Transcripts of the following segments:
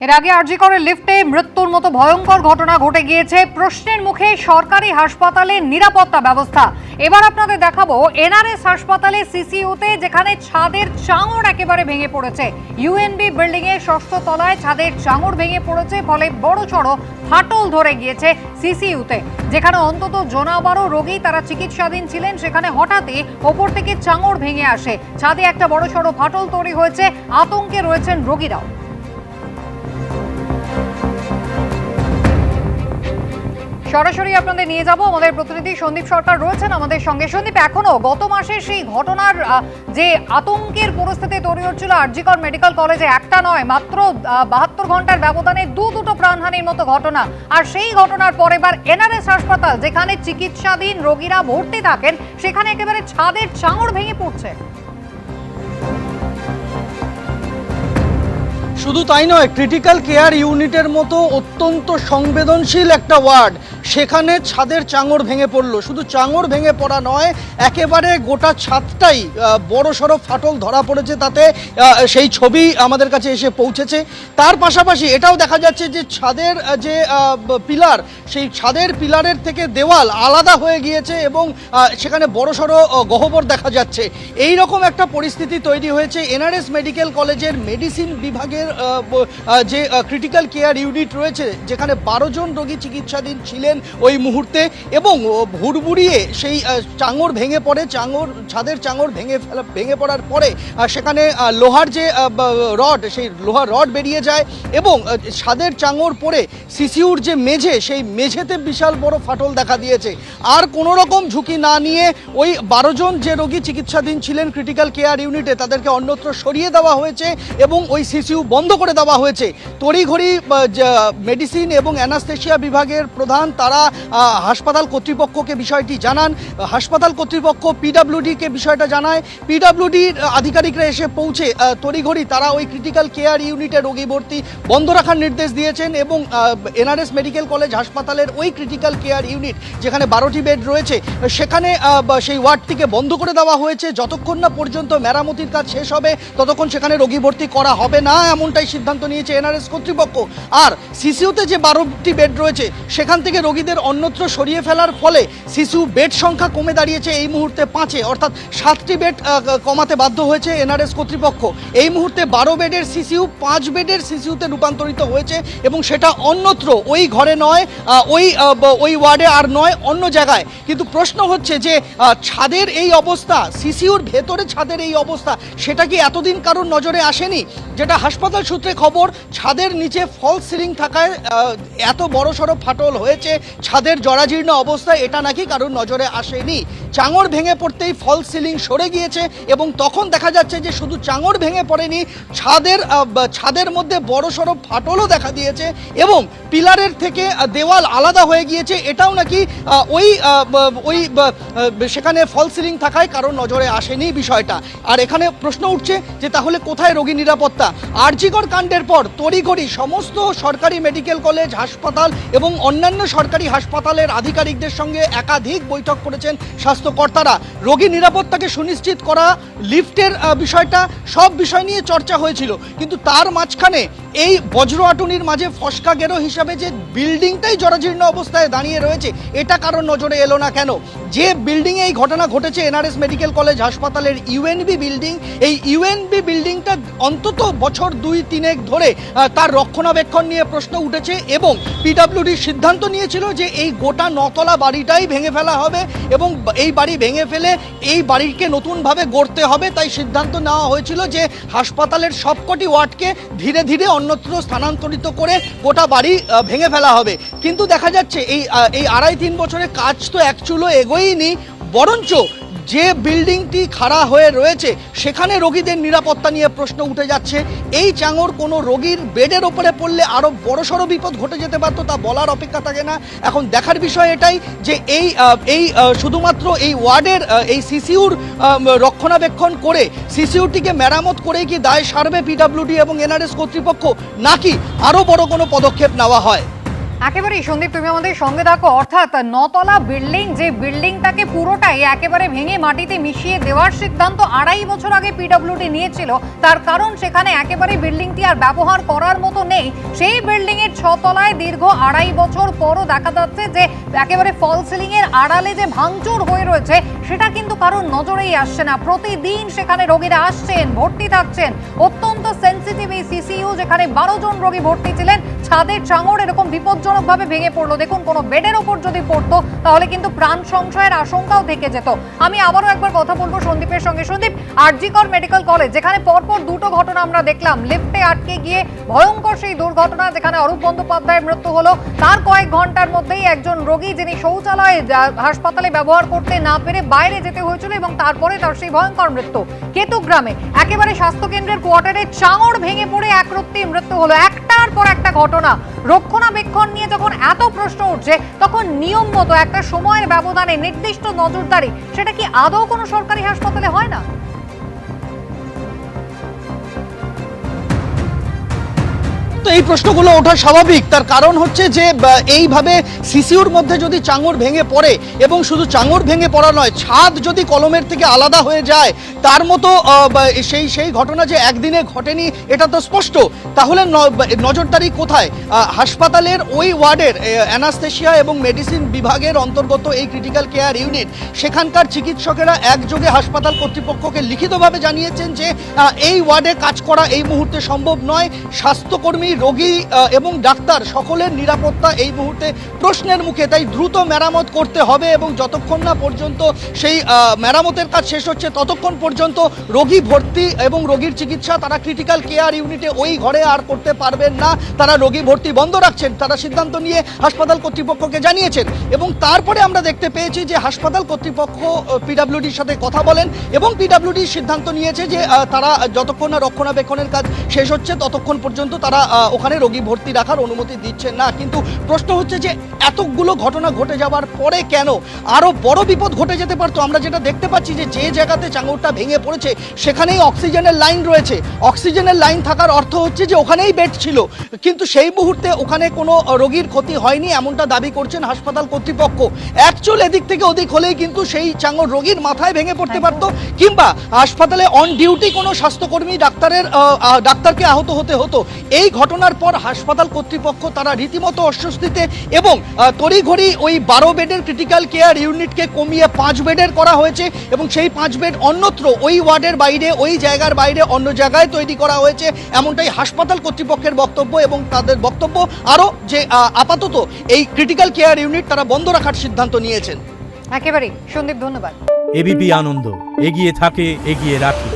এর আগে আরজি করে লিফটে মৃত্যুর মতো ভয়ঙ্কর ঘটনা ঘটে গিয়েছে। প্রশ্নের মুখে সরকারি হাসপাতালের নিরাপত্তা ব্যবস্থা। এবার আপনাদের দেখাবো এনআরএস হাসপাতালে সিসিইউতে, যেখানে ছাদের চাঙড় একেবারে ভেঙে পড়েছে। ইউএনবি বিল্ডিং এর ষষ্ঠ তলায় ছাদের চাঙড় ভেঙে পড়েছে, ফলে বড়সড় ফাটল ধরে গিয়েছে সিসিইউতে, যেখানে অন্তত জনাবারো রোগী তারা চিকিৎসাধীন ছিলেন। সেখানে হঠাৎই ওপর থেকে চাঙড় ভেঙে আসে, ছাদে একটা বড়সড় ফাটল তৈরি হয়েছে। আতঙ্কে রয়েছেন রোগীরাও। সরাসরি আপনাদের নিয়ে যাব, আমাদের প্রতিনিধি সন্দীপ সরকার রয়েছেন আমাদের সঙ্গে। সন্দীপ, এখনো গত মাসে সেই ঘটনার যে আতঙ্কের পরিস্থিতি তৈরি হচ্ছিল আরজি কর মেডিকেল কলেজে, একটা নয় মাত্র 72 ঘন্টার ব্যবধানে দুটো প্রাণহানির মতো ঘটনা। আর সেই ঘটনার পর এবার এনআরএস হাসপাতাল, যেখানে চিকিৎসাধীন রোগীরা ভর্তি থাকেন, সেখানে একেবারে ছাদের চাঙড় ভেঙে পড়ছে। শুধু তাই নয়, ক্রিটিক্যাল কেয়ার ইউনিটের মতো অত্যন্ত সংবেদনশীল একটা ওয়ার্ড, সেখানে ছাদের চাঙড় ভেঙে পড়লো। শুধু চাঙড় ভেঙে পড়া নয়, একেবারে গোটা ছাদটাই বড়সড় ফাটল ধরা পড়েছে। তাতে সেই ছবি আমাদের কাছে এসে পৌঁছেছে। তার পাশাপাশি এটাও দেখা যাচ্ছে যে ছাদের যে পিলার, সেই ছাদের পিলারের থেকে দেওয়াল আলাদা হয়ে গিয়েছে এবং সেখানে বড়সড় গহ্বর দেখা যাচ্ছে। এই রকম একটা পরিস্থিতি তৈরি হয়েছে এনআরএস মেডিকেল কলেজের মেডিসিন বিভাগের যে ক্রিটিক্যাল কেয়ার ইউনিট রয়েছে, যেখানে 12 জন রোগী চিকিৎসাধীন ছিলেন ওই মুহূর্তে। এবং ভুড়ভুড়িয়ে সেই চাঙড় ভেঙে পড়ে, ছাদের চাঙড় ভেঙে পড়ার পরে সেখানে লোহার যে রড, সেই লোহার রড বেরিয়ে যায় এবং ছাদের চাঙড় পড়ে সিসিউর যে মেঝে, সেই মেঝেতে বিশাল বড় ফাটল দেখা দিয়েছে। আর কোনো রকম ঝুঁকি না নিয়ে ওই 12 জন যে রোগী চিকিৎসাধীন ছিলেন ক্রিটিক্যাল কেয়ার ইউনিটে, তাদেরকে অন্যত্র সরিয়ে দেওয়া হয়েছে এবং ওই সিসিউ বন্ধ করে দেওয়া হয়েছে। তড়িঘড়ি মেডিসিন এবং অ্যানাস্থেশিয়া বিভাগের প্রধান তারা হাসপাতাল কর্তৃপক্ষকে বিষয়টি জানান। হাসপাতাল কর্তৃপক্ষ পিডব্লিউডিকে বিষয়টা জানায়। পিডব্লিউডির আধিকারিকরা এসে পৌঁছে তড়িঘড়ি তারা ওই ক্রিটিক্যাল কেয়ার ইউনিটে রোগী ভর্তি বন্ধ রাখার নির্দেশ দিয়েছেন এবং এনআরএস মেডিকেল কলেজ হাসপাতালের ওই ক্রিটিক্যাল কেয়ার ইউনিট, যেখানে 12টি বেড রয়েছে, সেখানে সেই ওয়ার্ডটিকে বন্ধ করে দেওয়া হয়েছে। যতক্ষণ না পর্যন্ত মেরামতির কাজ শেষ হবে, ততক্ষণ সেখানে রোগী ভর্তি করা হবে না, এমনটাই সিদ্ধান্ত নিয়েছে এনআরএস কর্তৃপক্ষ। আর সিসিউতে যে 12টি বেড রয়েছে, সেখান থেকে রোগীদের অন্যত্র সরিয়ে ফেলার ফলে সিসিউ বেড সংখ্যা কমে দাঁড়িয়েছে এই মুহূর্তে 5-এ, অর্থাৎ 7টি বেড কমাতে বাধ্য হয়েছে এনআরএস কর্তৃপক্ষ। এই মুহূর্তে 12 বেডের সিসিউ 5 বেডের সিসিউতে রূপান্তরিত হয়েছে এবং সেটা অন্যত্র, ওই ঘরে নয়, ওই ওয়ার্ডে আর নয়, অন্য জায়গায়। কিন্তু প্রশ্ন হচ্ছে যে ছাদের এই অবস্থা, সিসিউর ভেতরে ছাদের এই অবস্থা, সেটা কি এতদিন কারোর নজরে আসেনি? যেটা হাসপাতাল সূত্রে খবর, ছাদের নিচে ফলস সিলিং থাকায় এত বড়সড় ফাটল হয়েছে, ছাদের জরাজীর্ণ অবস্থায়, এটা নাকি কারোর নজরে আসেনি। চাঙড় ভেঙে পড়তেই ফলস সিলিং সরে গিয়েছে এবং তখন দেখা যাচ্ছে যে শুধু চাঙড় ভেঙে পড়েনি, ছাদের মধ্যে বড়সড় ফাটলও দেখা দিয়েছে এবং পিলারের থেকে দেওয়াল আলাদা হয়ে গিয়েছে। এটাও নাকি ওই সেখানে ফলস সিলিং থাকায় কারোর নজরে আসেনি বিষয়টা। আর এখানে প্রশ্ন উঠছে যে তাহলে কোথায় রোগী নিরাপত্তা? আরজি কর কাণ্ডের পর তড়িঘড়ি সমস্ত সরকারি মেডিকেল কলেজ, হাসপাতাল এবং অন্যান্য সরকারি হাসপাতালের আধিকারিকদের সঙ্গে একাধিক বৈঠক করেছেন স্বাস্থ্যকর্তারা। রোগী নিরাপত্তাকে সুনিশ্চিত করা, লিফটের বিষয়টা, সব বিষয় নিয়ে চর্চা হয়েছিল। কিন্তু তার মাঝখানে এই বজ্র আটুনির মাঝে ফসকা গেরো হিসাবে যে বিল্ডিংটাই জরাজীর্ণ অবস্থায় দাঁড়িয়ে রয়েছে, এটা কারোর নজরে এলো না কেন? যে বিল্ডিংয়ে এই ঘটনা ঘটেছে, এনআরএস মেডিকেল কলেজ হাসপাতালের ইউএনবি বিল্ডিং, এই ইউএনবি বিল্ডিংটা অন্তত বছর 2-3 ধরে তার রক্ষণাবেক্ষণ নিয়ে প্রশ্ন উঠেছে এবং পিডব্লিউডি সিদ্ধান্ত নিয়েছিল যে এই গোটা 9তলা বাড়িটাই ভেঙে ফেলা হবে এবং এই বাড়ি ভেঙে ফেলে এই বাড়িকে নতুনভাবে গড়তে হবে। তাই সিদ্ধান্ত নেওয়া হয়েছিল যে হাসপাতালের সবকটি ওয়ার্ডকে ধীরে ধীরে অন্যত্র স্থানান্তরিত করে গোটা বাড়ি ভেঙে ফেলা হবে। কিন্তু দেখা যাচ্ছে এই 2.5-3 বছরে কাজ তো এক চুলো এগোয়নি, বরঞ্চ যে বিল্ডিংটি খাড়া হয়ে রয়েছে, সেখানে রোগীদের নিরাপত্তা নিয়ে প্রশ্ন উঠে যাচ্ছে। এই চাঙড় কোনো রোগীর বেডের ওপরে পড়লে আরও বড়সড় বিপদ ঘটে যেতে পারত, তা বলার অপেক্ষা থাকে না। এখন দেখার বিষয় এটাই যে এই শুধুমাত্র এই ওয়ার্ডের এই সিসিউর রক্ষণাবেক্ষণ করে, সিসিউটিকে মেরামত করেই কি দায় সারবে পিডব্লিউডি এবং এনআরএস কর্তৃপক্ষ, নাকি আরও বড় কোনো পদক্ষেপ নেওয়া হয়? একেবারেই সন্দীপ, তুমি আমাদের সঙ্গে থাকো। অর্থাৎ 9তলা বিল্ডিং, যে বিল্ডিংটাকে পুরোটাই একেবারে ভেঙে মাটিতে মিশিয়ে দেওয়ার সিদ্ধান্ত 2.5 বছর আগে পিডব্লিউডি নিয়েছিল। তার কারণ সেখানে একেবারে বিল্ডিংটি আর ব্যবহার করার মতো নেই। সেই বিল্ডিং এর 6 তলায় দীর্ঘ 2.5 বছর পরও দেখা যাচ্ছে যে একেবারে ফল সিলিং এর আড়ালে যে ভাঙচুর হয়ে রয়েছে সেটা কিন্তু কারোর নজরেই আসছে না। প্রতিদিন সেখানে রোগীরা আসছেন, ভর্তি থাকছেন। অত্যন্ত সেন্সিটিভ এই সিসিইউ, যেখানে 12 জন রোগী ভর্তি ছিলেন, ছাদের চাঙড় এরকম বিপজ্জনকভাবে ভেঙে পড়লো। দেখুন, কোনো বেডের ওপর যদি পড়তো তাহলে কিন্তু প্রাণ সংশয়ের আশঙ্কাও থেকে যেত। আমি আবারও একবার কথা বলবো সন্দীপের সঙ্গে। সন্দীপ, আরজিকর মেডিকেল কলেজ, যেখানে পরপর দুটো ঘটনা আমরা দেখলাম, লিফটে আটকে গিয়ে ভয়ঙ্কর সেই দুর্ঘটনা, যেখানে অরূপ বন্দ্যোপাধ্যায়ের মৃত্যু হলো। তার কয়েক ঘন্টার মধ্যেই একজন রোগী, যিনি শৌচালয় হাসপাতালে ব্যবহার করতে না পেরে বাইরে যেতে হয়েছিল, এবং তারপরে তার সেই ভয়ঙ্কর মৃত্যু। কেতুগ্রামে একেবারে স্বাস্থ্যকেন্দ্রের কোয়ার্টারে চাঙড় ভেঙে পড়ে একরত্তি মৃত্যু হলো। একটার পর একটা ঘটনা। রক্ষণাবেক্ষণ নিয়ে যখন এত প্রশ্ন উঠছে, তখন নিয়ম মতো একটা সময়ের ব্যবধানে নির্দিষ্ট নজরদারি, সেটা কি আদৌ কোনো সরকারি হাসপাতালে হয় না? তো এই প্রশ্নগুলো ওঠা স্বাভাবিক। তার কারণ হচ্ছে যে এইভাবে সিসিউর মধ্যে যদি চাঙড় ভেঙে পড়ে, এবং শুধু চাঙড় ভেঙে পড়া নয়, ছাদ যদি কলমের থেকে আলাদা হয়ে যায়, তার মতো সেই ঘটনা যে একদিনে ঘটেনি এটা তো স্পষ্ট। তাহলে নজরদারি কোথায়? হাসপাতালের ওই ওয়ার্ডের অ্যানাস্থেশিয়া এবং মেডিসিন বিভাগের অন্তর্গত এই ক্রিটিক্যাল কেয়ার ইউনিট, সেখানকার চিকিৎসকেরা একযোগে হাসপাতাল কর্তৃপক্ষকে লিখিতভাবে জানিয়েছেন যে এই ওয়ার্ডে কাজ করা এই মুহূর্তে সম্ভব নয়। স্বাস্থ্যকর্মী, রোগী এবং ডাক্তার সকলের নিরাপত্তা এই মুহূর্তে প্রশ্নের মুখে। তাই দ্রুত মেরামত করতে হবে, এবং যতক্ষণ না পর্যন্ত সেই মেরামতের কাজ শেষ হচ্ছে ততক্ষণ পর্যন্ত রোগী ভর্তি এবং রোগীর চিকিৎসা তারা ক্রিটিক্যাল কেয়ার ইউনিটে ওই ঘরে আর করতে পারবেন না। তারা রোগী ভর্তি বন্ধ রাখছেন। তারা সিদ্ধান্ত নিয়ে হাসপাতাল কর্তৃপক্ষকে জানিয়েছেন, এবং তারপরে আমরা দেখতে পেয়েছি যে হাসপাতাল কর্তৃপক্ষ পিডব্লিউডির সাথে কথা বলেন, এবং পিডব্লিউডি সিদ্ধান্ত নিয়েছে যে তারা যতক্ষণ না রক্ষণাবেক্ষণের কাজ শেষ হচ্ছে ততক্ষণ পর্যন্ত তারা ওখানে রোগী ভর্তি রাখার অনুমতি দিচ্ছেন না। কিন্তু প্রশ্ন হচ্ছে যে এতগুলো ঘটনা ঘটে যাওয়ার পরে কেন আরো বড় বিপদ ঘটে যেতে পারতো? আমরা যেটা দেখতে পাচ্ছি যে জায়গাতে চাঙড়টা ভেঙে পড়েছে সেখানেই অক্সিজেনের লাইন রয়েছে। অক্সিজেনের লাইন থাকার অর্থ হচ্ছে যে ওখানেই বেড ছিল, কিন্তু সেই মুহূর্তে ওখানে কোনো রোগীর ক্ষতি হয়নি এমনটা দাবি করছেন হাসপাতাল কর্তৃপক্ষ। অ্যাকচুয়াল এদিক থেকে ওদিক হলেই কিন্তু সেই চাঙড় রোগীর মাথায় ভেঙে পড়তে পারতো, কিংবা হাসপাতালে অন ডিউটি কোনো স্বাস্থ্যকর্মী ডাক্তারকে আহত হতে হতো। এই ঘটনার পর হাসপাতাল কর্তৃপক্ষ তারা রীতিমতো অস্বস্তিতে, এবং তড়িঘড়ি ওই 12 বেডের ক্রিটিক্যাল কেয়ার ইউনিটকে কমিয়ে 5 বেডের করা হয়েছে, এবং সেই 5 বেড অন্যত্র ওই ওয়ার্ডের বাইরে, ওই জায়গার বাইরে অন্য জায়গায় তৈরি করা হয়েছে, এমনটাই হাসপাতাল কর্তৃপক্ষের বক্তব্য। এবং তাদের বক্তব্য আরও যে আপাতত এই ক্রিটিক্যাল কেয়ার ইউনিট তারা বন্ধ রাখার সিদ্ধান্ত নিয়েছেন। একেবারেই সন্দীপ, ধন্যবাদ। এবিপি আনন্দ, এগিয়ে থাকে, এগিয়ে রাখে।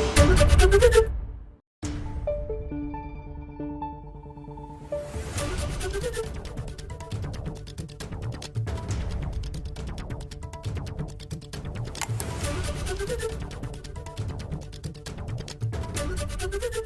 Thank you.